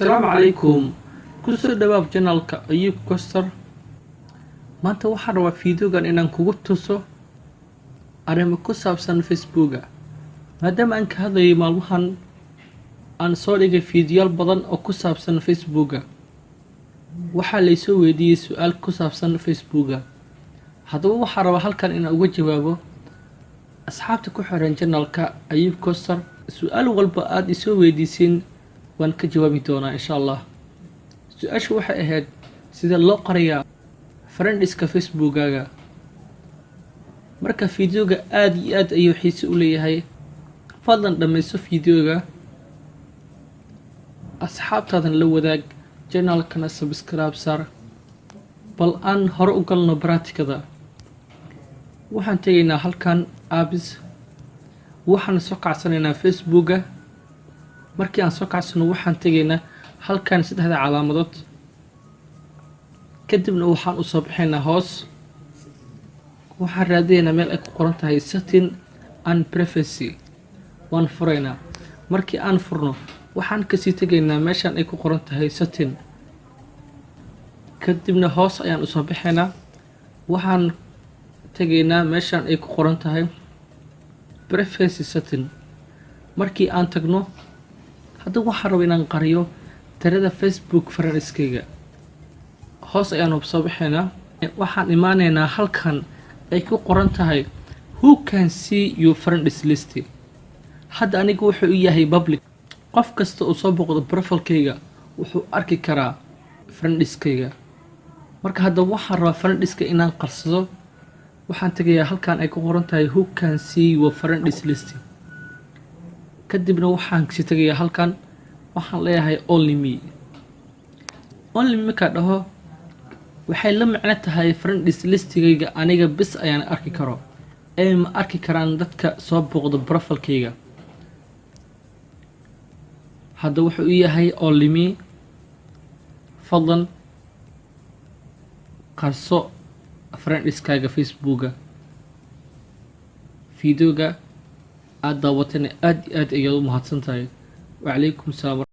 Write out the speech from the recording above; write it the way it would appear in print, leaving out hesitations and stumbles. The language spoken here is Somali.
السلام عليكم كسر دباب جنالك أيوب كسر ما أنت وحر وفيديوغان إنان كوغو توسو أريما كسابسان فيسبوغا مادام أنك هذا يمالوهان أن صوريغي فيديوال بدن أو كسابسان فيسبوغا waxaa laysoo weydiiyey su-aal ku saabsan facebooka haddaba waxaa rabaa halkan inaan uga jawaabo asxaabta ku xiran janalka ayuub koster su-aal walba aada isoo weydiisiin waan ka jawaabi doonaa insha allah su-aashu waxay ahayd sida loo qariyaa friendiska facebookaga marka fideoga aada iyo aad ayuu xiise u leeyahay fadlan dhammayso fideoga asxaabtaadan la wadaag janalkana subscribe sar bal aan hore u galno baraatikada waxaan tegaynaa halkan abis waxaan soo kacsanaynaa facebooka markii aan soo kacsano waxaan tegaynaa halkan saddexda calaamadood kadibna waxaan u soo bixaynaa hoos waxaan raadinaynaa meel ay ku qoran tahay setting and privacy waan furaynaa markii aan furno waxaan kasii tegaynaa meeshaan ay ku qoran tahay setting kadibna hoos ayaan usoo bixaynaa waxaan tegaynaa meeshaan ay ku qoran tahay privacy setting markii aan tagno hadda waxaan raba inaan qariyo tirada facebook friendskayga hoos ayaan usoo bixaynaa waxaan imaanaynaa halkan ay ku qoran tahay who can see your friends list hadda anigu wuxuu u yahay public qof kasta oo soo boqdo profilkayga wuxuu arki karaa friendiskayga marka hadda waxaan rabaa friendiska inaan qarsado waxaan tegayaa halkan ay ku qoran tahay who can see your friends list kadibna waxaan kasii tegayaa halkan waxaan leeyahay only me markaa dhaho waxay la macno tahay friends listigayga aniga bis ayaan arki karo ee ma arki karaan dadka soo boqdo profilkayga hadda wuxuu u yahay only me fadlan qarso friendiskaaga facebooka fideoga aada daawatana aada iyo aad ayaad u mahadsan tahay wacalaykum salaam